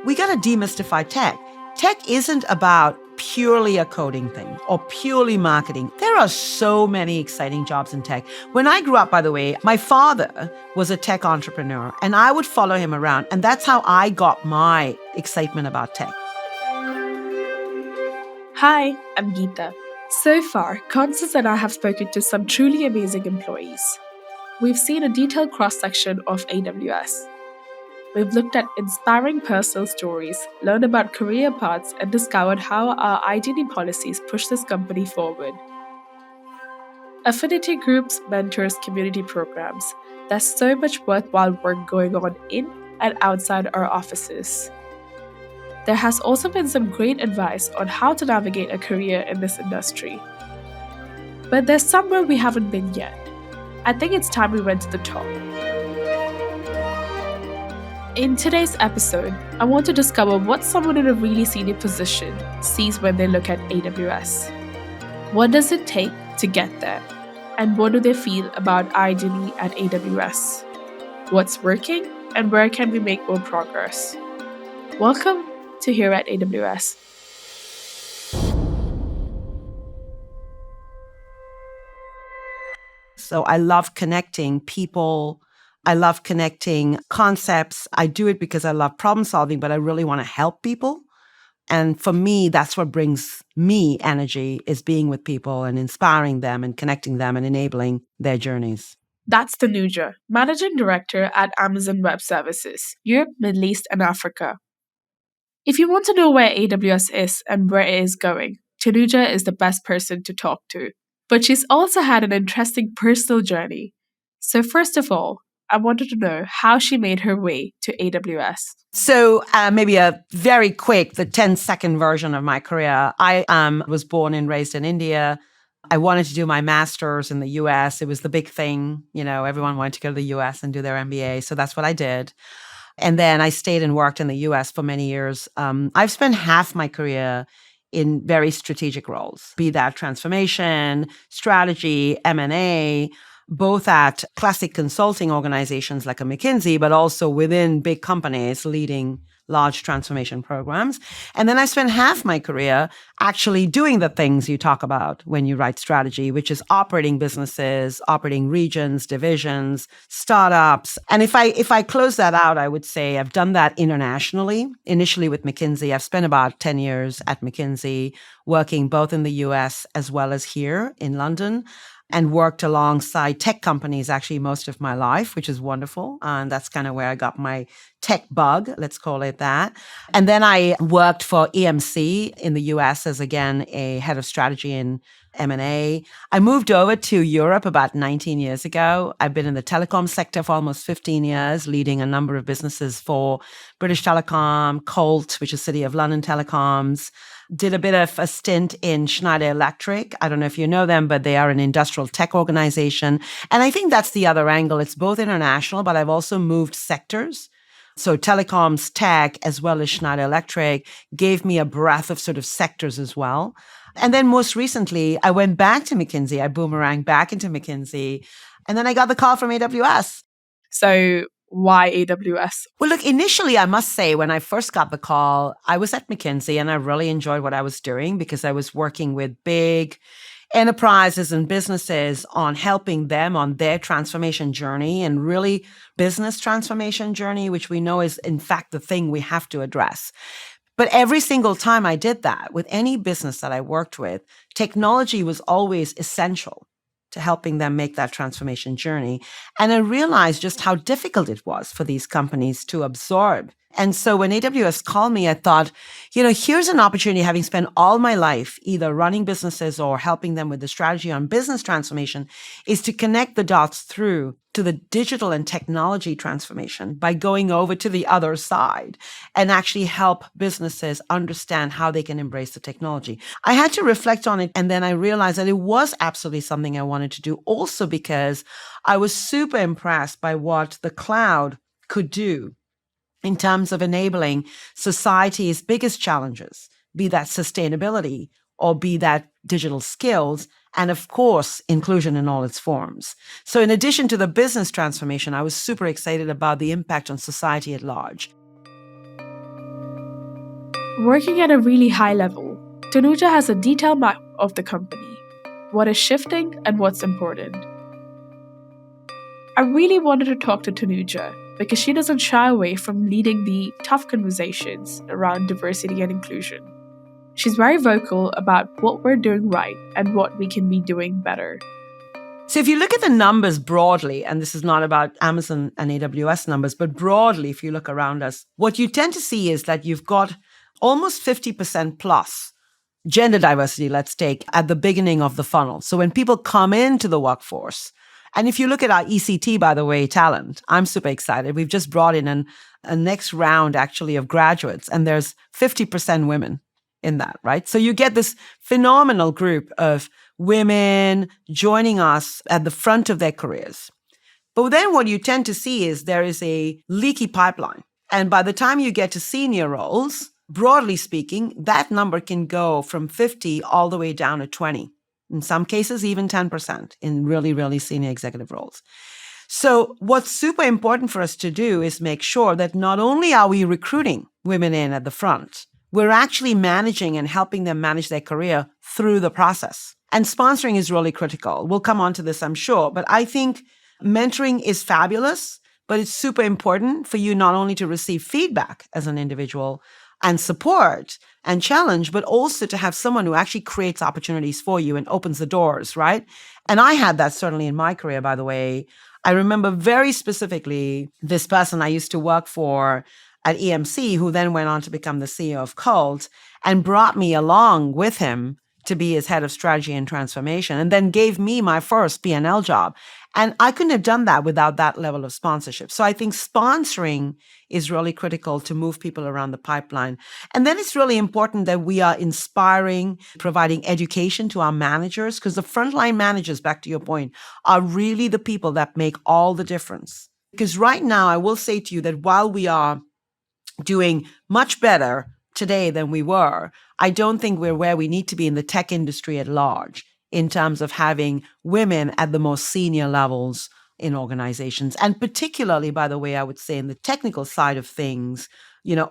we got to demystify tech. Tech isn't about purely a coding thing or purely marketing. There are so many exciting jobs in tech. When I grew up, by the way, my father was a tech entrepreneur and I would follow him around. And that's how I got my excitement about tech. Hi, I'm Geetha. So far, Constance and I have spoken to some truly amazing employees. We've seen a detailed cross-section of AWS. We've looked at inspiring personal stories, learned about career paths, and discovered how our identity policies push this company forward. Affinity groups, mentors, community programs. There's so much worthwhile work going on in and outside our offices. There has also been some great advice on how to navigate a career in this industry. But there's somewhere we haven't been yet. I think it's time we went to the top. In today's episode, I want to discover what someone in a really senior position sees when they look at AWS. What does it take to get there? And what do they feel about identity at AWS? What's working and where can we make more progress? Welcome to Here at AWS. So I love connecting people. I love connecting concepts. I do it because I love problem solving, but I really want to help people. And for me, that's what brings me energy, is being with people and inspiring them and connecting them and enabling their journeys. That's Tanuja, Managing Director at Amazon Web Services, Europe, Middle East, and Africa. If you want to know where AWS is and where it is going, Tanuja is the best person to talk to. But she's also had an interesting personal journey. So first of all, I wanted to know how she made her way to AWS. So maybe a very quick, the 10-second version of my career. I was born and raised in India. I wanted to do my master's in the US. It was the big thing. You know, everyone wanted to go to the US and do their MBA. So that's what I did. And then I stayed and worked in the US for many years. I've spent half my career in very strategic roles, be that transformation, strategy, M&A, both at classic consulting organizations like a McKinsey, but also within big companies leading large transformation programs. And then I spent half my career actually doing the things you talk about when you write strategy, which is operating businesses, operating regions, divisions, startups. And if I close that out, I would say I've done that internationally, initially with McKinsey. I've spent about 10 years at McKinsey, working both in the US as well as here in London, and worked alongside tech companies actually most of my life, which is wonderful. And that's kind of where I got my tech bug, let's call it that. And then I worked for EMC in the US as, again, a head of strategy in M&A. I moved over to Europe about 19 years ago. I've been in the telecom sector for almost 15 years, leading a number of businesses for British Telecom, Colt, which is City of London Telecoms. Did a bit of a stint in Schneider Electric. I don't know if you know them, but they are an industrial tech organization. And I think that's the other angle. It's both international, but I've also moved sectors. So telecoms, tech, as well as Schneider Electric gave me a breadth of sort of sectors as well. And then most recently, I went back to McKinsey. I boomeranged back into McKinsey. And then I got the call from AWS. So why AWS? Well, look, initially, I must say, when I first got the call, I was at McKinsey and I really enjoyed what I was doing because I was working with big enterprises and businesses on helping them on their transformation journey, and really business transformation journey, which we know is, in fact, the thing we have to address. But every single time I did that with any business that I worked with, technology was always essential to helping them make that transformation journey. And I realized just how difficult it was for these companies to absorb. And so when AWS called me, I thought, here's an opportunity, having spent all my life either running businesses or helping them with the strategy on business transformation, is to connect the dots through to the digital and technology transformation by going over to the other side and actually help businesses understand how they can embrace the technology. I had to reflect on it, and then I realized that it was absolutely something I wanted to do, also because I was super impressed by what the cloud could do in terms of enabling society's biggest challenges, be that sustainability or be that digital skills, and of course, inclusion in all its forms. So in addition to the business transformation, I was super excited about the impact on society at large. Working at a really high level, Tanuja has a detailed map of the company, what is shifting and what's important. I really wanted to talk to Tanuja because she doesn't shy away from leading the tough conversations around diversity and inclusion. She's very vocal about what we're doing right and what we can be doing better. So if you look at the numbers broadly, and this is not about Amazon and AWS numbers, but broadly, if you look around us, what you tend to see is that you've got almost 50% plus gender diversity, let's take, at the beginning of the funnel. So when people come into the workforce, and if you look at our ECT, by the way, talent, I'm super excited. We've just brought in a next round actually of graduates, and there's 50% women in that, right? So you get this phenomenal group of women joining us at the front of their careers. But then what you tend to see is there is a leaky pipeline. And by the time you get to senior roles, broadly speaking, that number can go from 50 all the way down to 20. In some cases, even 10% in really, really senior executive roles. So what's super important for us to do is make sure that not only are we recruiting women in at the front, we're actually managing and helping them manage their career through the process. And sponsoring is really critical. We'll come on to this, I'm sure. But I think mentoring is fabulous, but it's super important for you not only to receive feedback as an individual and support and challenge, but also to have someone who actually creates opportunities for you and opens the doors, right? And I had that certainly in my career, by the way. I remember very specifically this person I used to work for at EMC, who then went on to become the CEO of Cult and brought me along with him to be his head of strategy and transformation, and then gave me my first P&L job. And I couldn't have done that without that level of sponsorship. So I think sponsoring is really critical to move people around the pipeline. And then it's really important that we are inspiring, providing education to our managers, because the frontline managers, back to your point, are really the people that make all the difference. Because right now, I will say to you that while we are doing much better today than we were, I don't think we're where we need to be in the tech industry at large in terms of having women at the most senior levels in organizations. And particularly, by the way, I would say in the technical side of things,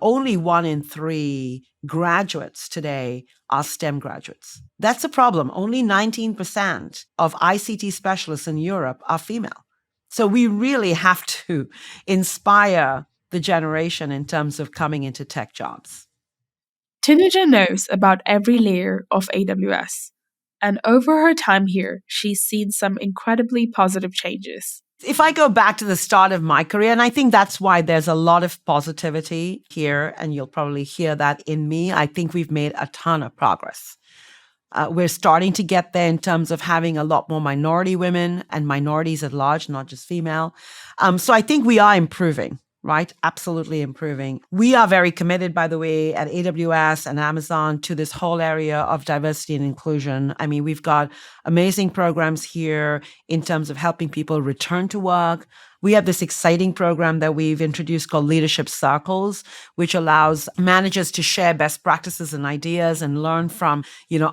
only 1 in 3 graduates today are STEM graduates. That's a problem. Only 19% of ICT specialists in Europe are female. So we really have to inspire the generation in terms of coming into tech jobs. Tanuja knows about every layer of AWS, and over her time here, she's seen some incredibly positive changes. If I go back to the start of my career, and I think that's why there's a lot of positivity here, and you'll probably hear that in me, I think we've made a ton of progress. We're starting to get there in terms of having a lot more minority women and minorities at large, not just female. So I think we are improving. Right? Absolutely improving. We are very committed, by the way, at AWS and Amazon to this whole area of diversity and inclusion. I mean, we've got amazing programs here in terms of helping people return to work. We have this exciting program that we've introduced called Leadership Circles, which allows managers to share best practices and ideas and learn from,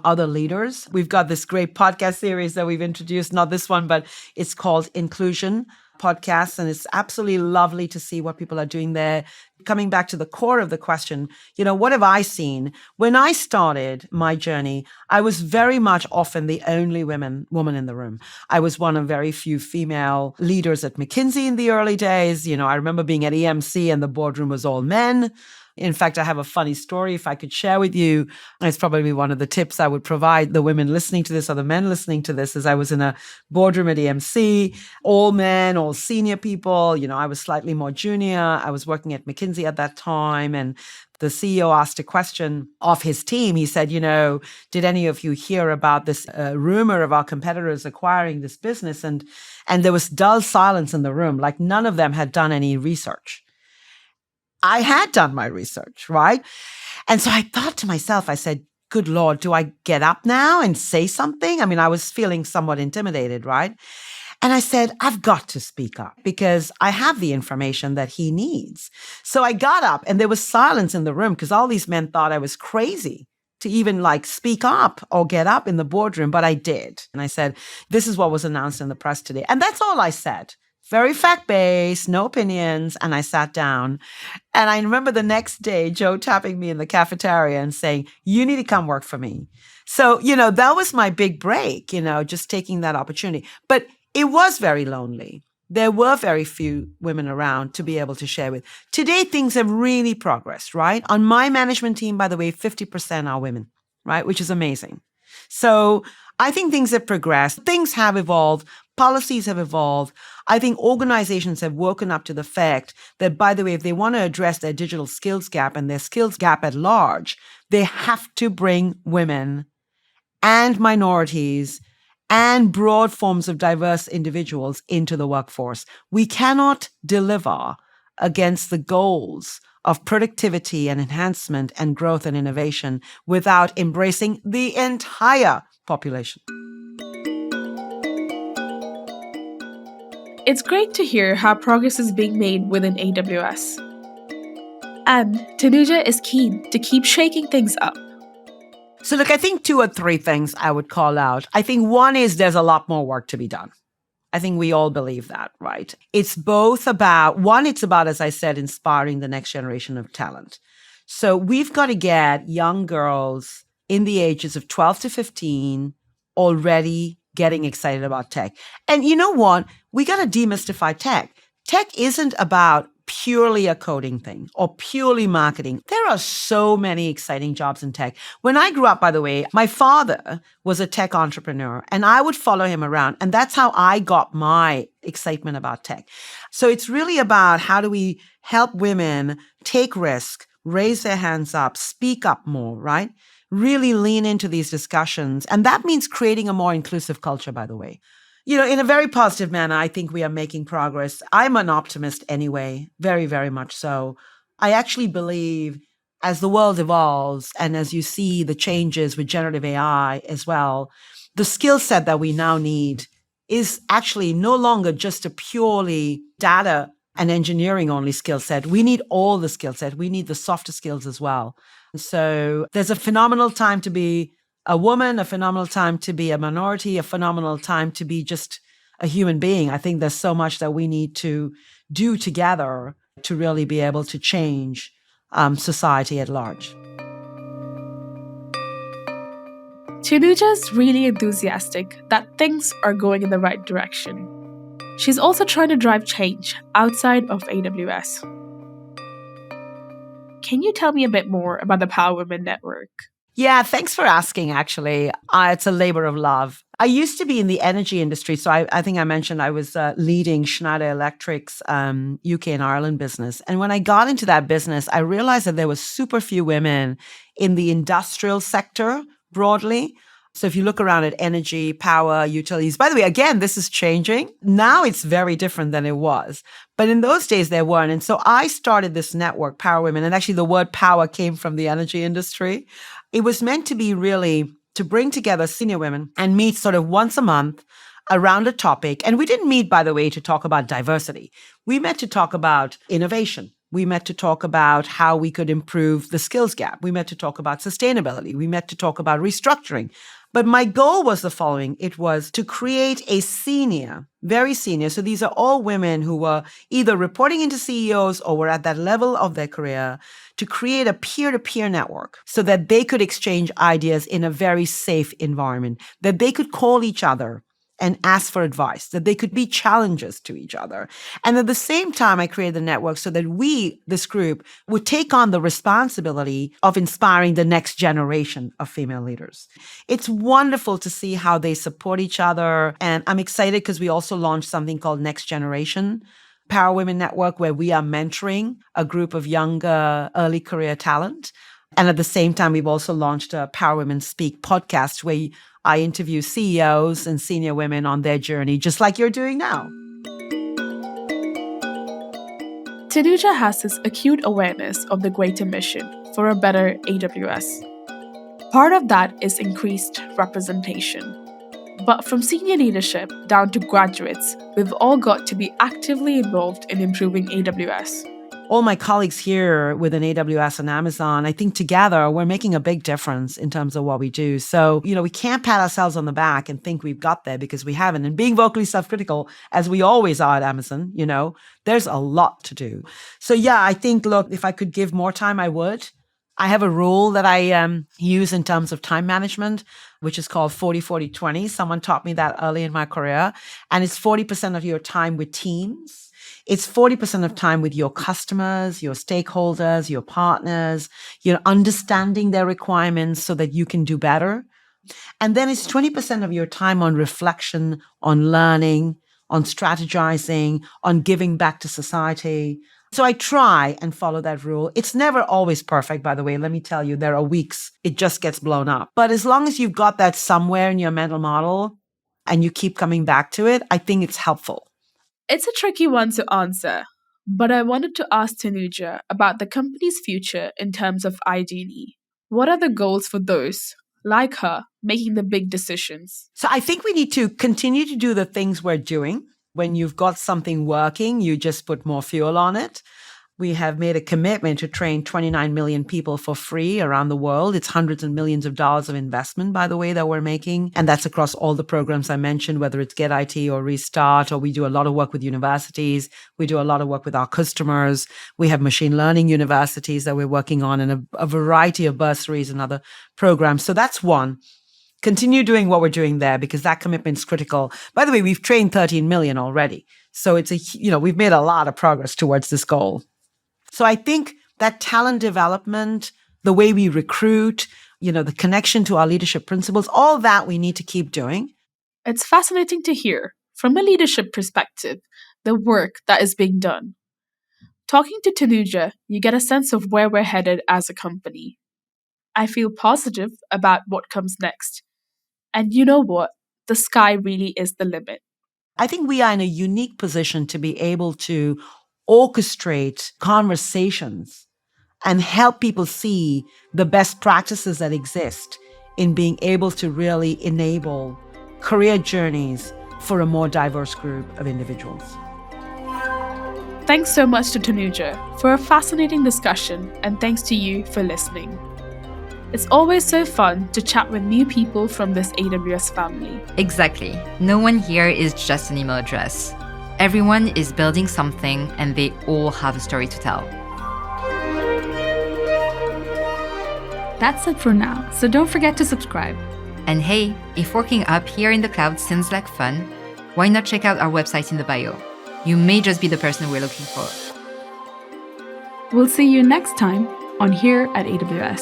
other leaders. We've got this great podcast series that we've introduced, not this one, but it's called Inclusion Podcasts, and it's absolutely lovely to see what people are doing there. Coming back to the core of the question, what have I seen? When I started my journey, I was very much often the only woman in the room. I was one of very few female leaders at McKinsey in the early days. I remember being at EMC and the boardroom was all men. In fact, I have a funny story if I could share with you. It's probably one of the tips I would provide the women listening to this or the men listening to this, is I was in a boardroom at EMC, all men, all senior people. I was slightly more junior. I was working at McKinsey at that time. And the CEO asked a question of his team. He said, did any of you hear about this rumor of our competitors acquiring this business? And there was dull silence in the room, like none of them had done any research. I had done my research, right? And so I thought to myself, I said, good Lord, do I get up now and say something? I mean, I was feeling somewhat intimidated, right? And I said, I've got to speak up because I have the information that he needs. So I got up and there was silence in the room because all these men thought I was crazy to even speak up or get up in the boardroom, but I did. And I said, this is what was announced in the press today. And that's all I said. very fact-based, no opinions. And I sat down. And I remember the next day, Joe tapping me in the cafeteria and saying, you need to come work for me. So, that was my big break, just taking that opportunity. But it was very lonely. There were very few women around to be able to share with. Today, things have really progressed, right? On my management team, by the way, 50% are women, right? Which is amazing. So I think things have progressed. Things have evolved. Policies have evolved. I think organizations have woken up to the fact that, by the way, if they want to address their digital skills gap and their skills gap at large, they have to bring women and minorities and broad forms of diverse individuals into the workforce. We cannot deliver against the goals of productivity and enhancement and growth and innovation without embracing the entire population. It's great to hear how progress is being made within AWS. And Tanuja is keen to keep shaking things up. So look, I think 2 or 3 things I would call out. I think one is there's a lot more work to be done. I think we all believe that, right? It's both about, it's about, as I said, inspiring the next generation of talent. So we've got to get young girls in the ages of 12 to 15 already getting excited about tech. And you know what? We got to demystify tech. Tech isn't about purely a coding thing or purely marketing. There are so many exciting jobs in tech. When I grew up, by the way, my father was a tech entrepreneur and I would follow him around. And that's how I got my excitement about tech. So it's really about how do we help women take risk, raise their hands up, speak up more, right? Really lean into these discussions. And that means creating a more inclusive culture, by the way. In a very positive manner, I think we are making progress. I'm an optimist anyway, very, very much so. I actually believe as the world evolves and as you see the changes with generative AI as well, the skill set that we now need is actually no longer just a purely data and engineering only skill set. We need all the skill set. We need the softer skills as well. So there's a phenomenal time to be a woman, a phenomenal time to be a minority, a phenomenal time to be just a human being. I think there's so much that we need to do together to really be able to change society at large. Tanuja's really enthusiastic that things are going in the right direction. She's also trying to drive change outside of AWS. Can you tell me a bit more about the Power Women Network? Yeah, thanks for asking, actually. It's a labor of love. I used to be in the energy industry. So I think I mentioned I was leading Schneider Electric's UK and Ireland business. And when I got into that business, I realized that there was super few women in the industrial sector broadly. So if you look around at energy, power, utilities, by the way, again, this is changing. Now it's very different than it was. But in those days, there weren't. And so I started this network, Power Women. And actually, the word power came from the energy industry. It was meant to be really to bring together senior women and meet sort of once a month around a topic. And we didn't meet, by the way, to talk about diversity. We met to talk about innovation. We met to talk about how we could improve the skills gap. We met to talk about sustainability. We met to talk about restructuring. But my goal was the following. It was to create a senior, very senior. So these are all women who were either reporting into CEOs or were at that level of their career, to create a peer-to-peer network so that they could exchange ideas in a very safe environment, that they could call each other and ask for advice, that they could be challenges to each other. And at the same time, I created the network so that we, this group, would take on the responsibility of inspiring the next generation of female leaders. It's wonderful to see how they support each other. And I'm excited because we also launched something called Next Generation Power Women Network, where we are mentoring a group of younger early career talent. And at the same time, we've also launched a Power Women Speak podcast where I interview CEOs and senior women on their journey, just like you're doing now. Tanuja has this acute awareness of the greater mission for a better AWS. Part of that is increased representation. But from senior leadership down to graduates, we've all got to be actively involved in improving AWS. all my colleagues here within AWS and Amazon, I think together we're making a big difference in terms of what we do. So, we can't pat ourselves on the back and think we've got there because we haven't. And being vocally self-critical, as we always are at Amazon, there's a lot to do. So yeah, I think, look, if I could give more time, I would. I have a rule that I use in terms of time management, which is called 40-40-20. Someone taught me that early in my career. And it's 40% of your time with teams. It's 40% of time with your customers, your stakeholders, your partners, understanding their requirements so that you can do better. And then it's 20% of your time on reflection, on learning, on strategizing, on giving back to society. So I try and follow that rule. It's never always perfect, by the way. Let me tell you, there are weeks it just gets blown up. But as long as you've got that somewhere in your mental model and you keep coming back to it, I think it's helpful. It's a tricky one to answer, but I wanted to ask Tanuja about the company's future in terms of ID&E. What are the goals for those, like her, making the big decisions? So I think we need to continue to do the things we're doing. When you've got something working, you just put more fuel on it. We have made a commitment to train 29 million people for free around the world. It's hundreds of millions of dollars of investment, by the way, that we're making. And that's across all the programs I mentioned, whether it's Get IT or Restart, or we do a lot of work with universities. We do a lot of work with our customers. We have machine learning universities that we're working on and a variety of bursaries and other programs. So that's one. Continue doing what we're doing there because that commitment is critical. By the way, we've trained 13 million already. So it's we've made a lot of progress towards this goal. So I think that talent development, the way we recruit, the connection to our leadership principles, all that we need to keep doing. It's fascinating to hear, from a leadership perspective, the work that is being done. Talking to Tanuja, you get a sense of where we're headed as a company. I feel positive about what comes next. And you know what? The sky really is the limit. I think we are in a unique position to be able to orchestrate conversations and help people see the best practices that exist in being able to really enable career journeys for a more diverse group of individuals. Thanks so much to Tanuja for a fascinating discussion, and thanks to you for listening. It's always so fun to chat with new people from this AWS family. Exactly. No one here is just an email address. Everyone is building something and they all have a story to tell. That's it for now, so don't forget to subscribe. And hey, if working up here in the cloud sounds like fun, why not check out our website in the bio? You may just be the person we're looking for. We'll see you next time on Here at AWS.